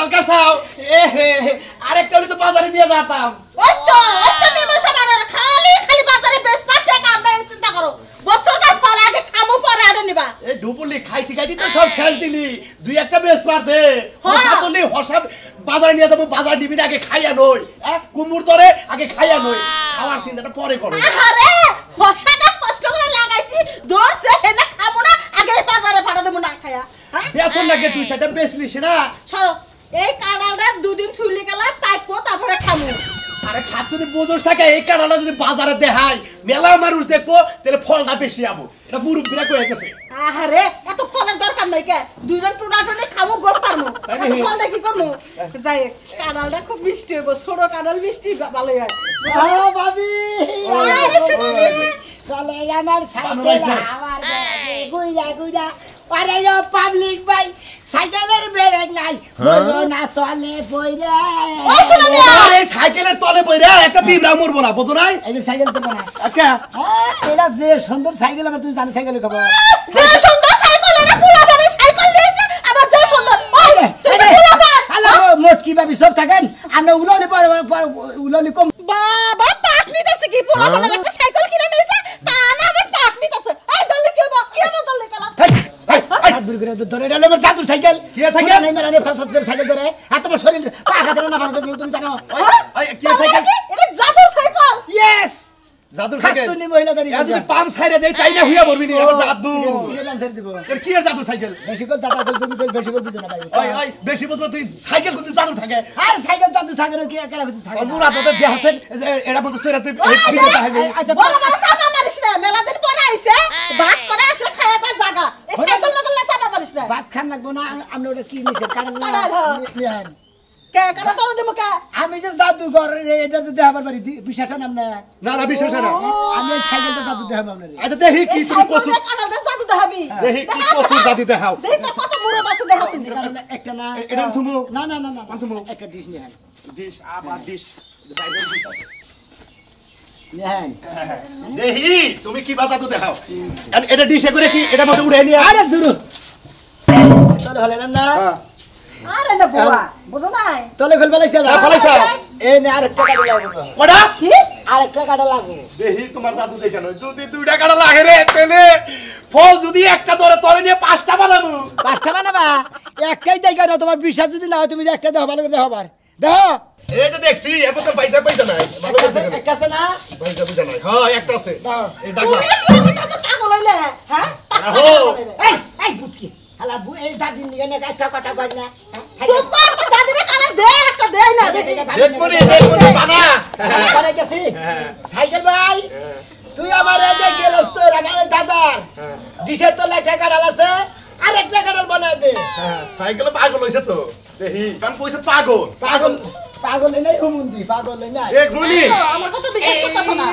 হালকা চাও এ হে আরেকটা হলে তো বাজারে নিয়ে যেতাম ওই তো নিমো সাবানের খালি বাজারে বেচবা টাকা আনবে চিন্তা করো বছরকার ফল আগে খামু পরে আরে নিবা এই ডুবুলি খাইতে তো সব শেষ দিলি দুই একটা বেশ মার দে হসা তুলি হসা বাজারে নিয়ে যাবো বাজার নিবি আগে খাইয়া নই কুমুর তরে আগে খাইয়া নই খাওয়ার চিন্তাটা পরে করো আরে হসা গাছ কষ্ট করে লাগাইছি দরছে হেনা খামু না আগে বাজারে ফাটা দেবো না খায়া বেসন লাগে তুই সেটা বেচলিস না ছাড়ো এই কাঁড়ালটা দুদিন থুইলে গেলা পাইপো তারপরে খামু আরে খাচ্ছনি বোঝস থাকে এই কাঁড়ালটা যদি বাজারে দেখাই মেলা মানুষ দেখবো তাহলে ফলটা বেশি যাবো এটা মুরব্বিরা কয়ে গেছে আরে এত ফলের দরকার নাই কে দুইজন টুনাটুনি খামু গোপ পারমু এত ফল দেখি করমু যাই কাঁড়ালটা খুব মিষ্টি হইব ছোট কাঁড়াল মিষ্টি ভালোই হয় ও ভাবি আরে শুনো চলে আমার সাইকেল আমার গুইরা গুইরা আরে ও পাবলিক ভাই সাইকেলের ব্রেক নাই বলো না তলে পয়রা ওই শুনো আরে সাইকেলের তলে পয়রা একটা পিঁপড়া মরবো না বুঝো নাই এই যে সাইকেল তো না আচ্ছা এটা যে সুন্দর সাইকেল আমার তুই জানি সাইকেলের খবর যে সুন্দর সাইকেল এটা পোলাপানের সাইকেল দিয়েছে আবার যে সুন্দর ওই তুই পোলাপান হ্যালো মোটকি ভাবি সব থাকেন আমরা উলালি কম বাবা পাট নিতেছে কি পোলাপানের একটা সাইকেল কিনে নিয়েছে তা না আবার পাট নিতেছে এই দলে কি হবো দলে গেলাম হাত বুড়ি করে ধরে এটা আমার জাদুর সাইকেল কি সাইকেল নাই মেরানে ফাঁসত করে সাইকেল ধরে আর তোমার শরীর পা খাতে না ফাঁসত তুমি জানো ওই কি সাইকেল এটা জাদুর সাইকেল ইয়েস জাদুর সাইকেল খাতুনি মহিলা দাঁড়ি যদি পাম ছাইরে দেই তাই না হইয়া পড়বি নি আবার জাদু নাম ছেড়ে দিব এর কি এর জাদু সাইকেল বেশি করে টাকা তুমি বেশি করে দিও না ভাই ওই বেশি বলতো তুই সাইকেল কিন্তু জাদু থাকে আর সাইকেল জাদু থাকে না কি একা রাখতে থাকে আর মুরা তোদের দেখাছেন এরা মতো সইরা তুই ভিডিও দেখাবি আচ্ছা বড় বড় চাপা মারিস না মেলা দিন পরে আইছে ভাত করে আছে খায়া তা জায়গা এই সাইকেল মাগল না চাপা মারিস না ভাত খান লাগবো না আমি ওটা কি নিছে কারণ নিয়েন কে কেন তোর দিমু কে আমি যে জাদু করে এটা তো দেখাবার পারি বিশ্বাস না আপনি না বিশ্বাস না আমি সাইকেলটা জাদু দেখাবো আপনারে আচ্ছা দেখি কি তুমি কসু কানাল দা জাদু দেখাবি দেখি কি কসু জাদু দেখাও দেখ তোর কত মুরদ আছে দেখা তুই একটা না এটা থুমু না না না না থুমু একটা ডিশ নিয়েন ডিশ আবার ডিশ নিয়েন দেখি তুমি কি জাদু দেখাও এটা ডিশে করে কি এটা মধ্যে উড়ে নিয়ে আরে দূর চলে হলাম না আরে না বুয়া বুঝো নাই তলে খোল ফেলাইছে না ফেলাইছে এই নে আরেকটা কাটা লাগবে কটা কি আরেকটা কাটা লাগবে দেখি তোমার জাদু দেখে নয় যদি দুইটা কাটা লাগে রে তেলে ফল যদি একটা ধরে তরে নিয়ে পাঁচটা বানাবো পাঁচটা বানাবা একটাই দেখা না তোমার বিশ্বাস যদি না হয় তুমি যে একটা দেখো ভালো করে দেখো আবার দেখো এই যে দেখছি এরপর তো পয়সা নাই ভালো করে দেখো একটা আছে না পয়সা বুঝা নাই হ্যাঁ একটা আছে এই ডাকলা তুমি কি তো পাগল হইলে হ্যাঁ এই বুটকি হালা এই দাদি নিয়ে না একটা কথা কই না চুপ কর তো দাদিরে কানে দে একটা দে না দেখি দেখবনি বানা করে গেছি সাইকেল ভাই তুই আমার এই যে গেলস তোর আমার দাদার দিশে তো লেখা কাটাল আছে আরেকটা কাটাল বানায় দে সাইকেল পাগল হইছে তো দেখি কারণ পয়সা পাগল পাগল পাগল নাই হুমুন্দি পাগল নাই এক মুনি আমার কথা বিশ্বাস করতেছ না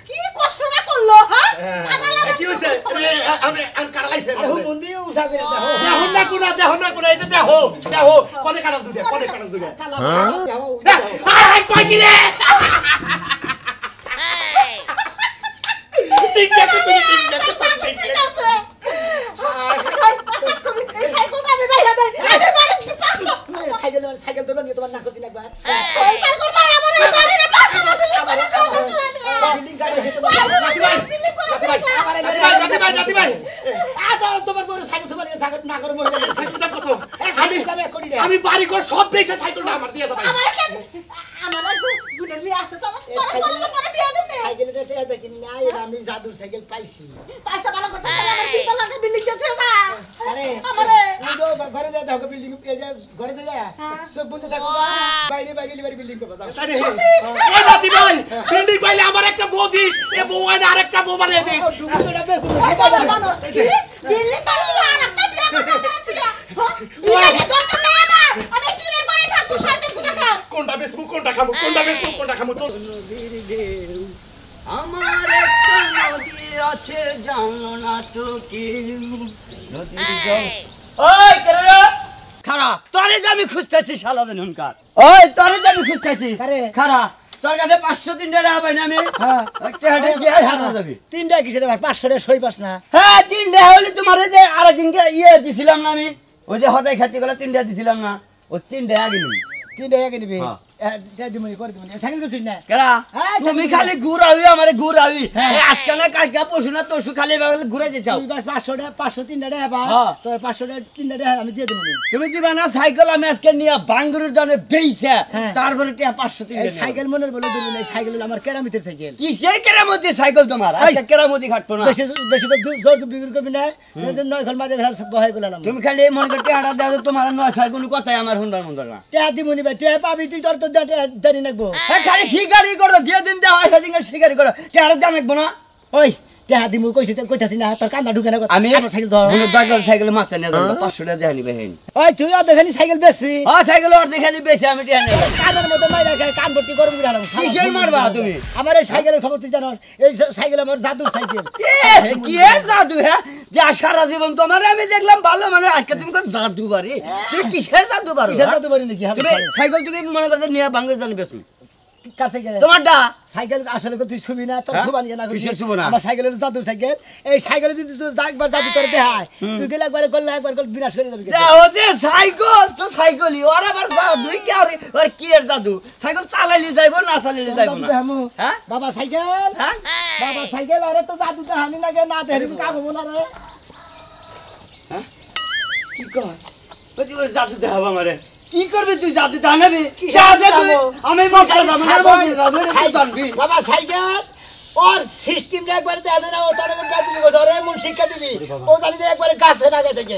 কি কষ্ট না করলো হ্যাঁ কি হইছে আমি কাটালাইছে আর হুমুন্দি উসা করে দেখো দেখো না এই যে দেখো কোনে কাটাল দুইটা আই কই কি রে ঠিক আছে ঠিক আছে এই সাইকেলটা আমি রাইয়া দেই আরে বাড়ি পাঁচটা সাইকেল ধরবা নিয়ে তোমার না করতে লাগবা এই সাইকেল ভাই আমার এই বাড়ি রে পাঁচটা বিল্ডিং করে দাও বিল্ডিং গাড়ি তোমার জাতি ভাই তোমার বড় সাইকেল তোমার সাইকেল না করে মরে যাবে সাইকেল দাম কত আমি দামে করি না আমি বাড়ি ঘর সব বেচে সাইকেলটা আমার দিয়ে দাও আমার গুণের মেয়ে আছে তো পরে বিয়ে দেব সাইকেলটা টেয়া দেখি না এটা আমি জাদুর সাইকেল পাইছি পয়সা ভালো কথা আমার কি তলা বিল্ডিং দিয়ে যা আরে আমারে তুই তো ঘরে যা দেখো বিল্ডিং এই যে ঘরে যা সব বলতে থাকো বাইরে বিল্ডিং পাবা যাও ও জাতি ভাই বিল্ডিং পাইলে আমার একটা বউ দিস এ বউ আইনা আরেকটা বউ বানিয়ে দিস ডুবুটা বেগুন বিল্ডিং তো আর একটা বিয়ে বানাচ্ছি বিল্ডিং তো না আমি কিনে করে থাকবো সাথে কোথা কোনটা বেচবো কোনটা খামু তো আমার একটা নদী আছে জানো না তো কি নদীর জল ওই কেরে খারা তোরে তো আমি খুঁজতেছি শালা জনকার ওই তোরে তো আমি খুঁজতেছি আরে। খারা তোর কাছে 503 টাকা পাই না আমি হ্যাঁ একটা হাটে দিয়ে হারা যাবে 3টা কিসের ব্যাপার 500 টাকা সই পাস না হ্যাঁ 3 টাকা হলে তোমার যে আরেকদিনকে দিছিলাম না আমি ওই যে হদাই খাতি গলা 3 টাকা দিছিলাম না ও 3 টাকা আগে নিবি 3 টাকা কে নিবি হ্যাঁ। দিমুনি করে দিমুনি সাইকেল করছিস না কেরা হ্যাঁ, তুমি সাইকেল খালি ঘুরাবি আমারে ঘুরাবি হ্যাঁ। এই আজকে না কালকে পরশু না তরশু খালি এভাবে ঘুরে যেছাও তুই বাস 500 টাকা 503 টাকা পাবা হ্যাঁ। তোর 500 টাকা 3 টাকা আমি দিয়ে দিমুনি তুমি দিবা না সাইকেল আমি আজকে নিয়ে বাঙ্গুরের দানে বেইছে হ্যাঁ। তারপরে টিয়া 503 এই টাকা সাইকেল মনের বলে দিবি না সাইকেল হলো আমার কেরামতির সাইকেল কিসের কেরামতি সাইকেল তোমার আজকে কেরামতি খাটবো না বেশি বেশি করে জোর বিক্রি করবি না 9 ঘর মাঝে ঘর বহাই গুলালাম তুমি খালি মনে করে টিয়াটা দাও তোমার নয় সাইকেল কোনো কথাই আমার শুনবার মন না টাকা দিমুনি ভাই টাকা পাবি তুই তোর তো দেরি নাকবো হ্যাঁ খালি শিকারি করো যে দিন দেওয়া হয় সেদিন শিকারি করো টিয়াটা দাম রাখবো না ওই টাকা দিমু কইতাছি না তোর কান্দা ঢুকে না আমি আমার সাইকেল ধর দরকার সাইকেলে মাথা নিয়ে যাবো 500 টাকা দেখানি বেহেন ওই তুই অর্ধেখানি সাইকেল বেচবি হ্যাঁ সাইকেল অর্ধেক খালি বেশি আমি টিয়া নেব কানের মধ্যে মাইরা খায় কান ভর্তি গরম করে আনলাম কিসের মারবা তুমি? আমার এই সাইকেলের খবর তুই জানোস এই সাইকেল আমার জাদুর সাইকেল কি এর জাদু হ্যাঁ যে সারা জীবন তোমার আমি দেখলাম ভালো মানে আজকে তুমি কোন জাদু বাড়ি তুমি কিসের জাদু বাড়ি কিসের জাদু বাড়ি নাকি তুমি সাইকেল তুমি মনে করতে নিয়ে বাঙ্গুর জানি বেশি কার সাইকেল তোমারটা সাইকেল আসলে তুই ছবি না তোর হ্যাঁ? ছুবানি না কিসের ছুবো না? আমার সাইকেলের জাদুর সাইকেল এই সাইকেলে যদি তুই একবার জাদু করে দেখায় তুই গেলে একবার করলে একবার করলে বিনাশ করে যাবি দেখো যে সাইকেল তো সাইকেলই ওর আবার জাদু কি আর কি এর জাদু সাইকেল চালাইলে যাইবো না চালাইলে যাইবো না হ্যাঁ বাবা সাইকেল হ্যাঁ বাবা সাইকেল আরে তো জাদু দেখানি না গে না দেখানি কাম হবো না রে কি কর ওই যে বলে জাদু দেখাবো আমারে কি করবি তুই জাদু জানাবি কিসের জাদু? আমি মক্কা যাবো না বলছি জাদু তুই জানবি বাবা সাইকেল ওর সিস্টেম একবার দেয়া যায় না ও তার বেদবি করে ধরে মন শিক্ষা দিবি ও জানি যে একবারে গাছের আগে থেকে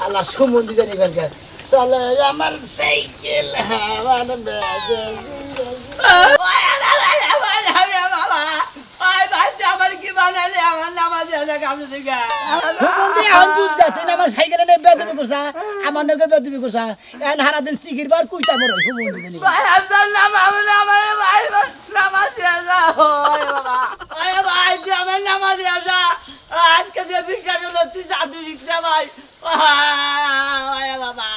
আল্লাহ সুমন্দি জানি এখানকার চলে আমার সাইকেল আমার বেদবি আমার কি বানালে আমার নামাজ কাছে থেকে সুমন্দি আন বুঝগা তুই না আমার সাইকেলে নে বেদবি করছা আমার নগে বেদবি করছা এন হারা দিন সিগির বার কুইতা মর সুমন্দি জানি আজকে যে বিশ্বাস হলো তুই জাদু শিখছে ভাই বাবা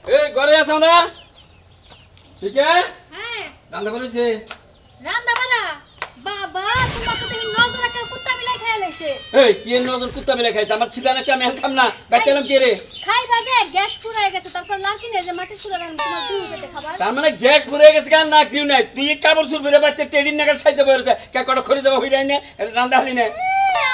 এই ঘরে আছো না ঠিক আছে হ্যাঁ রান্না করেছে রান্দা বাড়া বাবা তোমার তো দেখি নজর একটা কুত্তা মিলাই খেয়ে লাইছে এই কি নজন কুত্তা মিলে খাইছে আমার ছিলা নাকি আমি খাম না বাইতালাম কি রে খাই বাজে গ্যাস পুরাই গেছে তারপর লাকি নেই যে মাটির সুরা রান্না তোমার দুই খেতে খাবার তার মানে গ্যাস ফুরে গেছে কেন না কিউ নাই তুই কাপড় সুর ফিরে বাচ্চা টেডিন নাগাল সাইতে বলেছে কে কটা খড়ি দেবো হইরাই না রান্দা হলি না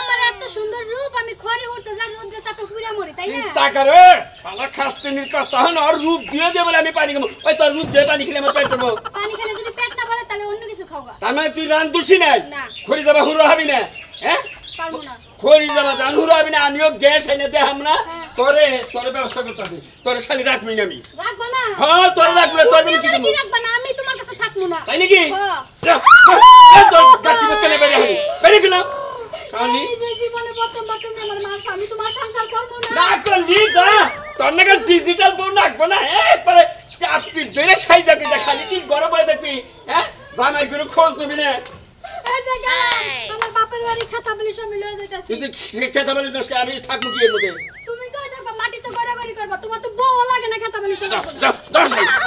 আমার এত সুন্দর রূপ আমি খড়ি উঠতে যাই রোদ্রে তাপে পুরা মরি তাই না চিন্তা করে পালা খাচ্ছে নির্কাশ তখন আর রূপ দিয়ে দিয়ে বলে আমি পানি খাবো ওই তোর রূপ দিয়ে পানি খেলে আমার পেট করবো পানি খেলে যদি পেট না ভরে তাহলে অন্য কিছু খাওয়া তার মানে তুই রান্ধুসি নাই না। খড়ি দেবা হুড়ো হবি না হ্যাঁ পারবো না খড়ি দেবা জান হুড়ো হবি না আমিও গ্যাস এনে দেখাম না হ্যাঁ। তোরে ব্যবস্থা করতেছি তোরে শালি রাখবি না আমি রাখবা না হ্যাঁ তোর রাখবে তোর আমি কি তুমি করবো কি রাখবা না আমি তোমার কাছে থাকবো না তাই নাকি হ্যাঁ। তোর গাছি বসতে বেড়ে হবি বেড়ে গেলাম শালি এই যে জীবনে প্রথম বার তুমি আমার মারছ আমি তোমার সংসার করবো না না করলি যা তোর নাকি ডিজিটাল বোন রাখবো না একবারে চাপটি ধরে সাই যাবি যা খালি কি গরম হয়ে থাকবি হ্যাঁ জামাই গুলো খোঁজ নিবি না এই যে গেলাম আমার বাপের বাড়ি খাতা বলি সব মিলে যাইতাছে তুই তো খেতে পারলি না আমি থাকবো কি এর মধ্যে তুমি কই থাকবা মাটিতে গড়াগড়ি করবা তোমার তো বউ লাগে না খাতা বলি সব যা যা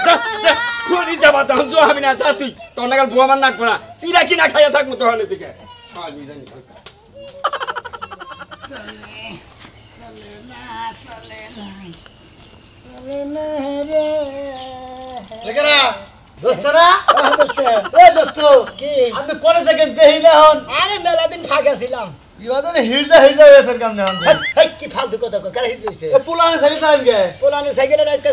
যা যা খড়ি যাবা তখন জো হবি না যা তুই তোর নাগাল বউ আমার নাকবো না চিরা কিনা খাইয়া থাকবো তাহলে থেকে সব মিজানি লেকেরা দোস্তরা দোস্ত ওই দোস্ত কি আমি কোনে থেকে দেই না হন আরে মেলা দিন ফাঁকা ছিলাম বিবাদনে হিড়জা হয়েছে কাম না হন কি ফালতু কথা কর কারে হিজছে এ পুলানে সাইকেল চালান গে পোলানো সাইকেলের একটা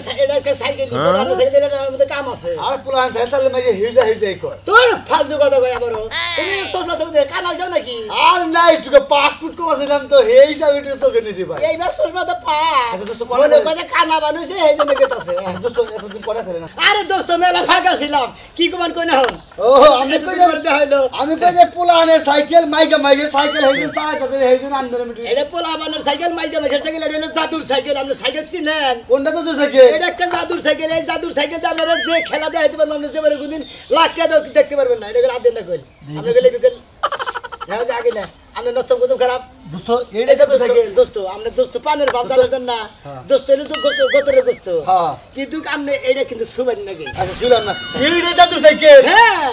সাইকেল পোলানো সাইকেলের মধ্যে কাম আছে আর পুলানে সাইকেল চালালে মাঝে হিড়জা কর তোর ফালতু কথা কই আবার তুমি সসনা তো কান আছো নাকি আর নাই একটু পাসপোর্ট করছিলাম তো এই হিসাবে একটু চোখে নিছি ভাই এইবার সসনা তো পা আচ্ছা, দোস্ত, মনে কথা কানা বানুছে এই জন্য গেতাছে দোস্ত এতদিন পরে ফেলে না আরে দোস্ত মেলা ফাঁকা ছিলাম কি কমান কই না হন ও আমি এত কই দিন করতে হইলো আমি কই যে পুলানে সাইকেল মাইকে সাইকেল হইছে চালাইতাছে হইছে আন্দোলন মিটি এটা পোলাবানের সাইকেল মাইকা মেশের সাইকেল এটা হলো জাদুর সাইকেল আপনি সাইকেল চিনেন কোনটা তো তোর সাইকেল এটা একটা জাদুর সাইকেল এই জাদুর সাইকেল দিয়ে আপনারা যে খেলা দেয় হইতে পারবেন আপনি যেবারে কোনদিন লাখ টাকা দেখতে পারবেন না এটা আদেন না কইল আপনি গেলে বিকেল হ্যাঁ যে আগে না আপনি নষ্ট করতে খারাপ দোস্ত এইটা এটা দোস্ত দোস্ত আমরা দোস্ত পানের বাজার দেন না দোস্ত এলে তো গোতরে দোস্ত হ্যাঁ কিন্তু আপনি এইটা কিন্তু সুবেন নাকি আচ্ছা শুনলাম না এইটা জাদুর সাইকেল হ্যাঁ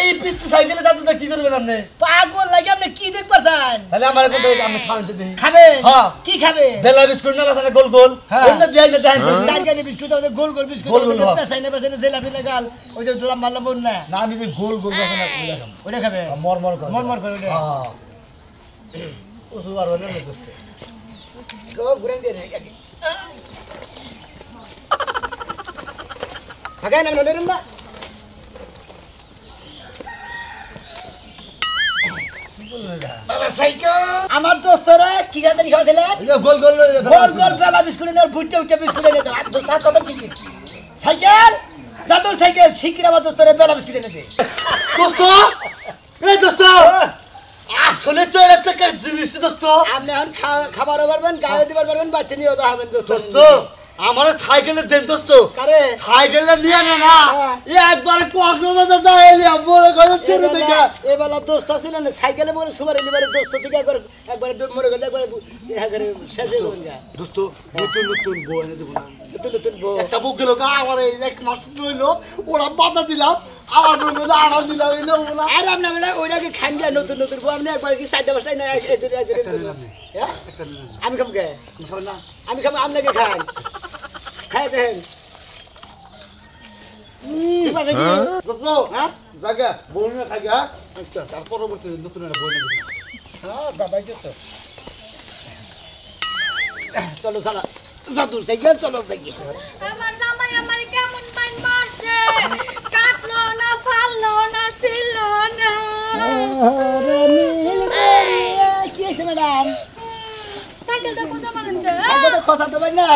এই পিস্তু সাইকেলে জাদুটা কি করবেন আপনি পাগল লাগে আপনি কি দেখবার চান তাহলে আমার কোনটা আমি খাওয়ান দিই খাবেন হ্যাঁ। কি খাবে বেলা বিস্কুট না তাহলে গোল গোল হ্যাঁ। ওটা দেই না দেন সাইকেলে বিস্কুট আমাদের গোল গোল বিস্কুট গোল গোল, আমাদের হ্যাঁ। পেছাইনে জেলাপি লাগাল ওই যে লম্বা লম্বা না না আমি যে গোল গোল রাখা না ওটা খাম ওটা খাবে মরমর করে মরমর করে ওটা হ্যাঁ ওসু আর বলেন না দোস্ত গো ঘুরাই দে রে থাকেন আমি নলেন না বাবা সাইকেল আমার দোস্তরা কি জানি খাওয়া দিলে এটা গোল গোল গোল গোল বেলা বিস্কুট না বুঝতে উঠে বিস্কুট এনে দাও আর দোস্ত কত শিখির সাইকেল জাদুর সাইকেল শিখির আমার দোস্তরা বেলা বিস্কুট এনে দে দোস্ত এই দোস্ত আসলে তো একটা কাজ জিনিস দোস্ত আপনি এখন খাবার পারবেন গায়ে দিবার পারবেন বাচ্চা নিয়ে হবেন দোস্ত দোস্ত আমার সাইকেলের দেন দোস্ত কারে সাইকেলটা নিয়ে না না হ্যাঁ। এই একবারে কক্সবাজার যাইলি বড় কথা ছেড়ে দেখা এবেলা দোস্ত ছিল না সাইকেলে বলে সুমার এলিবারে দোস্ত থেকে একবার মরে গেলে একবার শেষ হয়ে গেলেন গা দোস্ত নতুন নতুন বই এনে দেবো না নতুন নতুন বউ একটা বুক গেল গা আমার এই এক মাস রইলো ওরা বাধা দিলাম আমার রুমে আড়া দিলাম এলো ওরা আর আপনার ওইটাকে খান যায় নতুন নতুন বউ আপনি একবার কি চারটে বস্তায় না হ্যাঁ? আমি খাম কে না আমি খাবো আপনাকে খান খাই দেখেন দোস্ত হ্যাঁ জায়গা বই না থাকি হ্যাঁ আচ্ছা তার পরবর্তী নতুন একটা বই এনে দিবো হ্যাঁ বাবাই তো চলো সালা জাদুর সাইকেল চলো সাইকেল আমার জামাই আমার কেমন পাইন মারছে কাটলো না ফাললো না ছিললো না কি হয়েছে ম্যাডাম সাইকেলটা কোথা মারেন কে সাইকেলটা খসা দেবেন না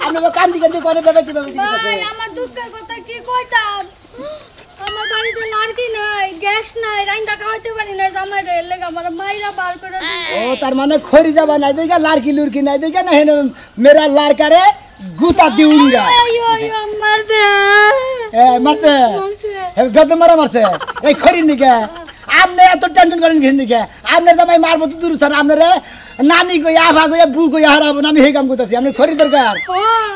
আপনি কান্দি কান্দি করে বেবাইতে ভাই আমার দুঃখের কথা কি কইতাম আমার বাড়িতে লাড়কি নাই গ্যাস নাই রাইন্দা খাওয়াইতে পারি না জামাই রে লেগে আমার মাইরা বার করে দিছে ও তার মানে খড়ি যাবা নাই দেখা লাড়কি লুড়কি নাই দেখা না হেন মেরা লাড়কারে গুতা দিউঙ্গা আইও আইও মার দে এ মারছে হে বেদ মারা মারছে এই খড়ি নিকে আপনি এত টেনশন করেন কি নিকে আপনার জামাই মারবো তো দূর স্যার আপনারে নানি কই আভা কই বু কই হারাবো না আমি হেই কাম করতেছি আপনি খড়ি দরকার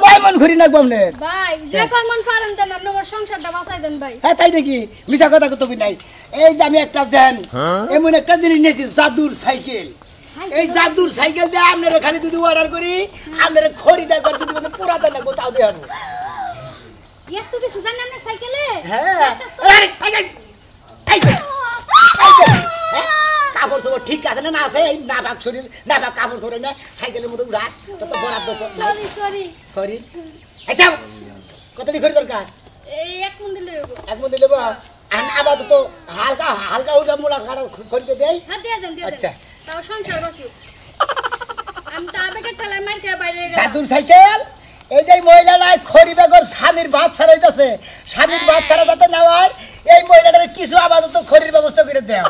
কয় মন খড়ি নাকবো আপনি ভাই যে কর্মন পারেন দেন আপনি আমার সংসারটা বাঁচাই দেন ভাই হ্যাঁ তাই নাকি মিছা কথা কত নাই এই যে আমি একটা দেন এমন একটা জিনিস নিয়েছি জাদুর সাইকেল এই জাদুর সাইকেল দিয়ে আপনারা খালি যদি অর্ডার করি আপনারা খড়ি দেয় করে যদি কোনো পুরা দেয় না কোথাও দিয়ে হবে এত কিছু জানেন না সাইকেলে হ্যাঁ আরে, সাইকেল, সাইকেল, সাইকেল, হ্যাঁ? কাপড় চোপড় ঠিক আছে না আছে এই নাভাগ শরীর নাভাগ কাপড় চোপড় না সাইকেলের মতো উড়াস তত বরাদ্দ সরি সরি সরি আচ্ছা কতটি খড়ি দরকার এই এক মন দিলে হইবো এক মধ্যে দেবো আপাতত হালকা হালকা উঠা মোড়া কাটা খড়িতে দেয় হ্যাঁ দিয়ে দেন দিয়ে আচ্ছা। দেন তাও সংসার বাঁচুক আমি তো আবেগে ঠেলায় মার খেয়ে বাইরে গেলাম জাদুর সাইকেল এই যে মহিলাটাই খড়ি বেগর স্বামীর ভাত ছাড়াইতেছে স্বামীর ভাত ছাড়া যাতে না হয় এই মহিলাটার কিছু আপাতত খড়ির ব্যবস্থা করে দেও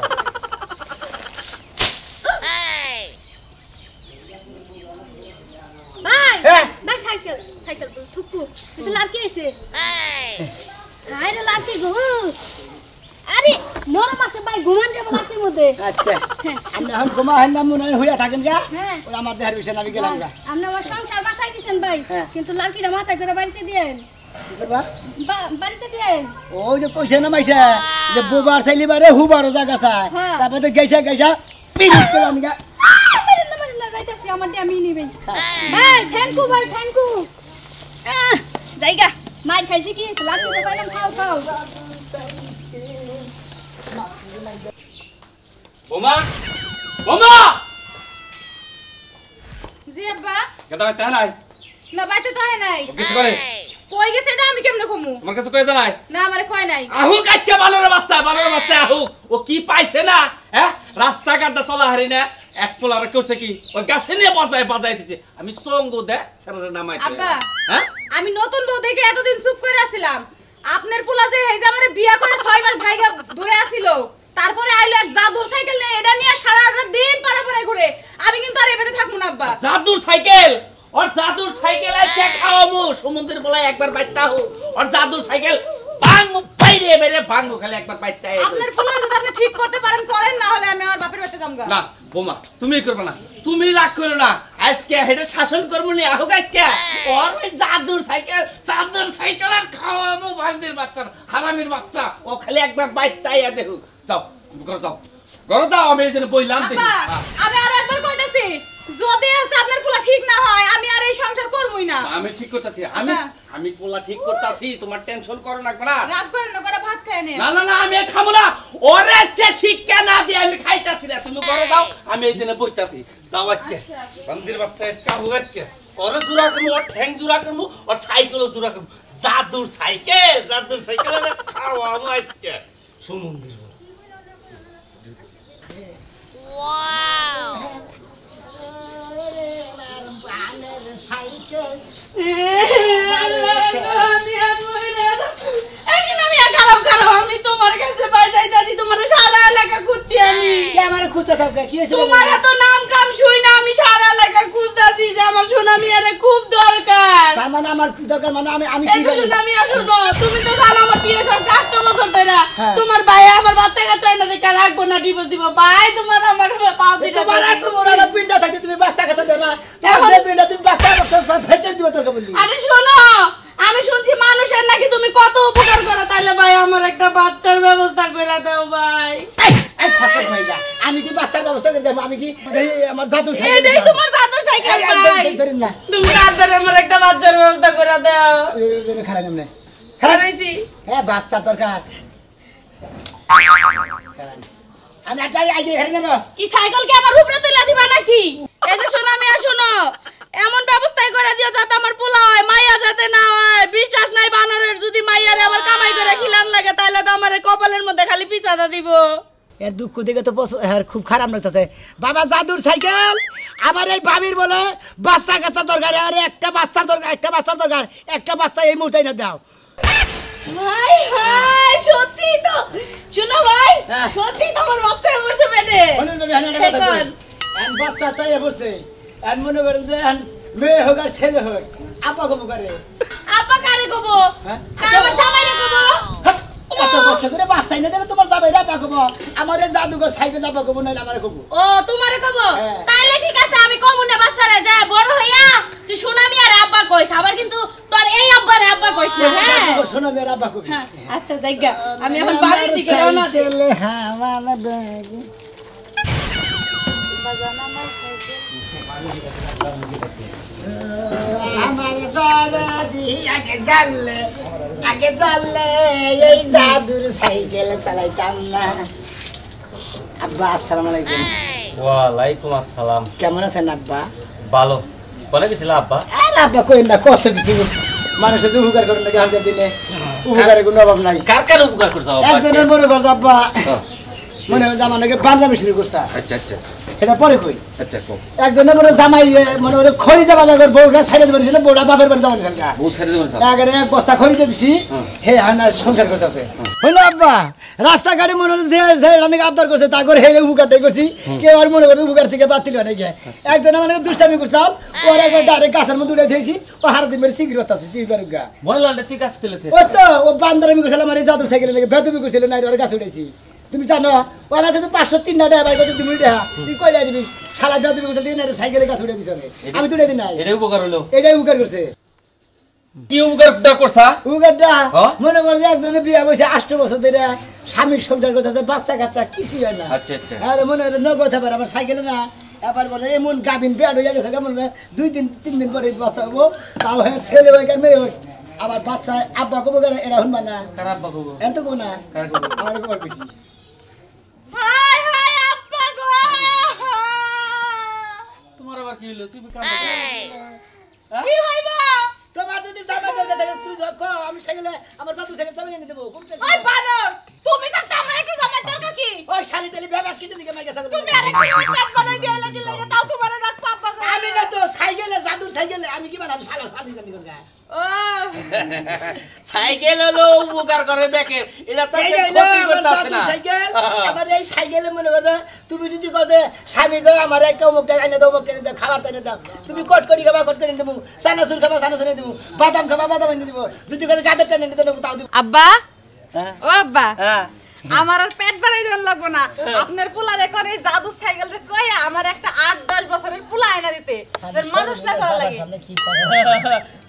ভাই হ্যাঁ। ভাই সাইকেল সাইকেল বল থুকু তুই লাড়কি আইছে হাই রে লাড়কি গো আরে নরম আছে ভাই ঘুমান যাবো লাড়কির মধ্যে আচ্ছা হ্যাঁ। আপনি এখন ঘুমা হয় না মনে হয় হইয়া থাকেন গা হ্যাঁ। ওরা আমার দেহার বিষয় আমি গেলাম গা আপনি আমার সংসার বাঁচাই দিছেন ভাই হ্যাঁ। কিন্তু লাড়কিটা মাথায় করে বাড়িতে দিয়েন কি করবা বাড়িতে দিয়েন ওই যে কইছে না মাইছে যে বুবার চাইলি বারে হুবারও জায়গা চায় হ্যাঁ। তারপরে গেছা গেছা পিরিত করে আমি গা মারেন না যাইতাছি আমার দিয়ে আমি নিবেন ভাই থ্যাংক ইউ ভাই থ্যাংক ইউ জায়গা মার খাইছি কি লাড়কি তো পাইলাম খাও খাও বোমা বোমা জি আব্বা কেদা ভাই তাই নাই না বাইতে তো হয় নাই ও কিছু করে কই গেছে এটা আমি কেমনে কমু তোমার কাছে কয়ে নাই না আমারে কয় নাই আহু কাটকে বালরের বাচ্চা আহু ও কি পাইছে না হ্যাঁ রাস্তাঘাটে চলা হারি না এক পোলার করছে কি ওই গাছে নিয়ে বাজাইতেছে আমি সঙ্গ দে স্যারের নামাই আব্বা হ্যাঁ আমি নতুন বউ দেখে এতদিন চুপ করে আছিলাম আপনার পোলা যে এই যে আমারে বিয়া করে 6 মাস ভাইগা ধরে আসিল তারপরে আইলো এক জাদুর সাইকেল নিয়ে এটা নিয়ে সারা দিন পাড়া ঘুরে আমি কিন্তু আর এবারে থাকবো না আব্বা জাদুর সাইকেল और जादुर साइकिल है क्या खाओ मु समुद्र बोला एक बार बैठता हूँ और जादुर साइकिल बांग मु पाइरे मेरे बांग मु खाली एक बार बैठता है আপনার পোলা যদি আপনি ঠিক করতে পারেন করেন, না হলে আমি আমার বাপের বাড়িতে যাবো। না বোমা তুমি করবে না, তুমি রাগ করো না। আজকে হেডে শাসন করবো নি আহুক আজকে ওর ওই জাদুর সাইকেল আর খাওয়াবো ভান্দির বাচ্চা হারামির বাচ্চা। ও খালি একবার বাইক তাইয়া দেখুক। যাও ঘরে যাও আমি এই জন্য বইলাম। আমি আর একবার কইতাছি, যদি আছে আপনার পোলা ঠিক না হয় আমি আর এই সংসার করবই না। আমি ঠিক করতেছি, আমি পোলা ঠিক করতেছি, তোমার টেনশন করো না। রাত করেন না, করে ভাত খায় নেন। না আমি খাবো না। ওরে আজকে শিক্ষা না দিয়ে আমি খাইতাছি না। তুমি ঘরে দাও, আমি এই দিনে বইতাছি। যাও আজকে বান্দির বাচ্চা আজকে আহুক আজকে ওরে জোড়া করবো, ওর ঠ্যাং জোড়া করবো, ওর সাইকেলও জোড়া করবো। জাদুর সাইকেল খাওয়াবো আজকে সুমন্দির। আমি তোমার কাছে বাজাইতাছি, তোমার সারা এলাকা খুঁজছি আমি। কে আমারে খুঁজতে থাকবে? কি হইছে? তোমার এত নাম কাম শুই না, আমি সারা এলাকা খুঁজতাছি যে আমার সোনামি আরে খুব দরকার। তার মানে আমার কি দরকার? মানে আমি কি এই করি? সোনামি আসলো, তুমি তো জানো আমার বিয়ে সব কষ্ট বছর ধরে। হ্যাঁ। তোমার ভাই আমার বাচ্চা কাচ্চা না দেখে রাখবো না, ডিভোর্স দিব। ভাই তোমার আমার পাও দিতে তোমার এত বড় একটা পিন্ডা থাকে, তুমি বাচ্চা কথা দেবা? তোমার যে পিন্ডা তুমি বাচ্চা কথা ফেটে দিবে তোর বললি? আরে শোনো, আমি শুনছি মানুষের নাকি তুমি কত উপকার করো, তাইলে ভাই আমার একটা বাচ্চার ব্যবস্থা করে দাও ভাই। এই ফাঁসক হয়ে যা, আমি কি বাচ্চার ব্যবস্থা করে দেবো? আমি কি আমার জাদু এইটাই তোমার জাদুর সাইকেল ভাই। ধরেন না, তুমি তাড়াতাড়ি আমার একটা বাচ্চার ব্যবস্থা করে দাও। খারাপ নেমনে খারাপ হয়েছি। হ্যাঁ বাচ্চার দরকার। আমি একটা আইডিয়া খারাপ না কি সাইকেল কি আমার উপরে তুলে দিবা নাকি? এই যে শোনো, আমি শোনো, এমন ব্যবস্থাই করে দিও যাতে আমার পোলা হয়, মাইয়া যাতে না হয়। বিশ্বাস নাই বানরের, যদি মাইয়ারে আমার কামাই করে খিলান লাগে তাহলে তো আমার কপালের মধ্যে খালি পিছাদা দিব। এর দুঃখ দেখে তো খুব খারাপ লাগতেছে। বাবা জাদুর সাইকেল, আমার এই ভাবির বলে বাচ্চা কাচ্চা দরকার, আরে একটা বাচ্চার দরকার, একটা বাচ্চা এই মুহূর্তে না দাও। হাই হাই, সত্যি তো শোনো ভাই, হ্যাঁ। সত্যি তো আমার বাচ্চা পড়ছে পেটে। বাচ্চা তাই বলছে, মনে করেন যে মেয়ে হোক আর ছেলে হোক, আপা কব করে। আপা কারে কব? হ্যাঁ? আমার জামাইরে কব। এত কষ্ট করে বাচ্চা এনে দিলে তোমার জামাইরা আপা কব, আমার এই জাদুঘর সাইকেল আপা কব, নাইলে আমার কব। ও তোমারে কব? হ্যাঁ। তাইলে ঠিক আছে, আমি কমু না বাচ্চারে, যা বড় হইয়া তুই সোনামি আর আব্বা কইস, আবার কিন্তু তোর এই আব্বারে আব্বা কইস না। হ্যাঁ শোনো মেয়ের আপা কবি। হ্যাঁ, আচ্ছা জায়গা, আমি এখন বাড়ির দিকে রওনা দিই। সাইকেলে হাওয়া ব্যাগ। আমার দাদি আগে জানলে এই জাদুর সাইকেল চালাইতাম না। আব্বা আসসালামু আলাইকুম। ওয়ালাইকুম আসসালাম। কেমন আছেন আব্বা? ভালো। কোনে গেছিল আব্বা? আরে আব্বা কইন না, কত কিছু মানুষের যে উপকার করেন নাকি হালকা দিনে, উপকারের কোনো অভাব নাই। কার উপকার করছো আব্বা? একজনের মনে করতো আব্বা, মনে হয় জামা নাকি পাঞ্জাবি শুরু করছে। আচ্ছা এটা পরে কই। আচ্ছা কো। একজনের মনে জামাই মনে হয় খড়ি জামা বাগর বউটা ছাইড়ে দিবেন, ছিল বউটা বাপের বাড়ি জামা দিছেন। বউ ছেড়ে দেবেন তো? আগে এক বস্তা খড়িতে দিছি, হে হানা সংসার করতেছে। হইলো আব্বা, রাস্তাঘাটে মনে হয় যে অনেক আবদার করছে, তা করে হেলে উপকারটাই করছি। কেউ আর মনে করে উপকার থেকে বাতিল হয় নাকি। একজন মানে দুষ্টামি করছাল, ওর একবার ডাইরেক্ট গাছের মধ্যে উঠে দিয়েছি, ও হারা দিন মেরে সিগারেট আছে সিগারেট। মহিলাটা ঠিক আছে দিলে ও তো ও বান্দারামি করছিল, আমার এই জাদুর সাইকেলে লেগে বেদবি করছিল, নাই ওর গাছে উঠেছি। তুমি জানো ও আমার কাছে 503 টাকা ভাই কত তুমি দেয়া, তুই কই যাবি শালা বেদবি করছিল, দিন সাইকেলের গাছে উঠে দিছ। আমি তুলে দিই নাই, এটা উপকার হলো। এটাই উপকার করছে। কি উপকারটা করছা? উপকারটা মনে করো যে একজনে বিয়ে বসে 8 বছর ধরে স্বামীর সংসার করতেছে, বাচ্চা কাচ্চা কিছুই হয় না। আচ্ছা আর মনে হয় নগদ হতে পারে আমার সাইকেলে না। এবার বলে এমন গাভিন পেট হয়ে গেছে, কেমন 2-3 দিন পরে বাচ্চা হবো, তাও হয় ছেলে হয় আর মেয়ে হয়। আবার বাচ্চা আব্বা কব করে এরা শুনবা না, কার আব্বা কব? এত কব না, আমার কবার কইছি। হাই হাই আব্বা গো, তোমার আবার কি হলো? তুমি কার কি হইব? তোমার যদি জামা দরকার থাকে তুমি কো, আমি সাইকেলে আমার জাদু থেকে জামা এনে দেবো। ওই বানর, তুমি থাকতে আমার একটা জামাই দরকার কি? ওই শালি তেলি বেবাস কিছু নিকে মাইকা ছাগল। তুমি আরেকটা পেট বানাই দিয়ে লাগি লাগে, তাও তোমার রাখ পাপা। আমি না তো সাইকেলে জাদুর সাইকেলে আমি কি বানাম, শালা শালি জানি কোন গা। ও সাইকেল হলো উপকার করে বেকের, এটা তো এই ক্ষতি হলো করতে আমার আছে না। জাদুর সাইকেল। আমার এই সাইকেলে মনে করো তুমি যদি কতে স্বামী গো আমার একটা অমুকটা এনে দাও, অমুকটা এনে দাও, খাবার এনে দাও, তুমি কটকরি খাবা কটকরি এনে দেবো, চানাচুর খাবা চানাচুর এনে দেবো, বাদাম খাবা বাদাম এনে দেবো, যদি কতে গাদের টেনে এনে দেবো তাও দেবো। আব্বা, ও আব্বা, আমার আর পেট বাড়াই দেন লাগবো না আপনার পোলার এখন এই জাদু সাইকেল রে কই আমার একটা 8-10 বছরের পোলা আয়না দিতে তোর মানুষ না করা লাগে আপনি কি করেন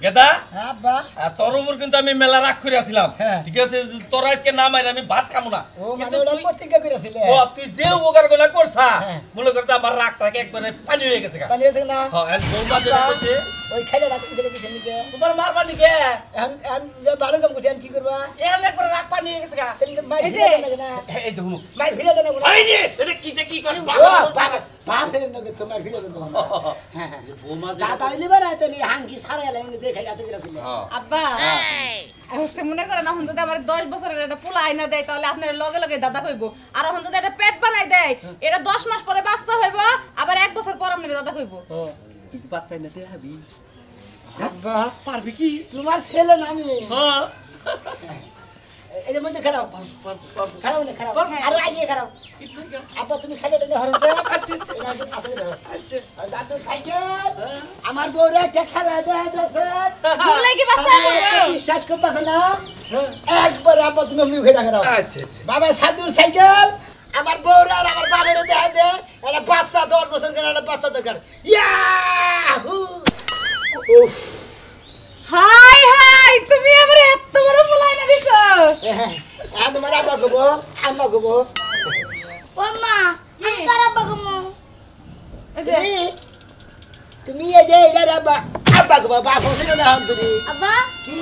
গেদা আব্বা তোর উপর কিন্তু আমি মেলা রাগ করে আছিলাম হ্যাঁ। ঠিক আছে তোর আজকে না মাইরা আমি ভাত খাবো না ও মানে কিন্তু ওরা তুই প্রতিজ্ঞা করেছিলে ও তুই যে উপকার গুলা করছা হ্যাঁ। মনে করতে আমার রাগটাকে একবারে পানি হয়ে গেছে গা। পানি আছে না হ্যাঁ এন্ড বৌমা যেটা কইছে ওই খাইলে রাখতে দিলে কিছু নিকে তোমার মার পানি কে এখন যে ভালো কাম করছেন কি করবা এখন একবারে রাগ পানি হয়ে গেছে গা। তাহলে মাই এই যে- ফিরে দেন না এই দেখুন মাই ফিরে দেন না এই যে এটা কি যে কি করছ ও বাপ ফেলে নগে তোমার ফিরে দেন না হ্যাঁ হ্যাঁ বৌমা যে দাদা হইলে বারা তাহলে হাঙ্কি সারা এলাই মানে দেখে যাতে গেছিল আব্বা হচ্ছে মনে করেন এখন যদি আমার 10 বছরের একটা পোলা আয়না দেয় তাহলে আপনার লগে লগে দাদা কইব আর এখন যদি একটা পেট বানাই দেয় এটা 10 মাস পরে বাচ্চা হইব আবার 1 বছর পর আপনার দাদা কইব তুই বাচ্চা নিতে হবি আব্বা পারবি কি তোমার ছেলে না আমি হ্যাঁ এই যে মধ্যে খারাপ খারাপ না খারাপ আর আগে খারাপ আব্বা তুমি খাইলে টেনে হরছে দাদু সাইকেল আমার বউরা একটা খেলা দেয় যাচ্ছে ভুলে কি বাচ্চা হইব বিশ্বাস করতেছে না একবার আব্বা তুমি মুখে দেখা দাও আচ্ছা আচ্ছা বাবা সাধুর সাইকেল আমার বউরা আর আমার বাবার দেখা দে একটা বাচ্চা 10 বছর কেন একটা বাচ্চা দরকার ইয়াহু উফ হাই হাই তুমি আমার এত বড় পোলা আয়না দিছো আর তোমার আব্বা গবো আম্মা গবো ও মা আমি খারাপ বাগমো এই যে তুমি এই যে এরা আব্বা আব্বা গবো বাপ হোসেন না হন তুমি আব্বা কি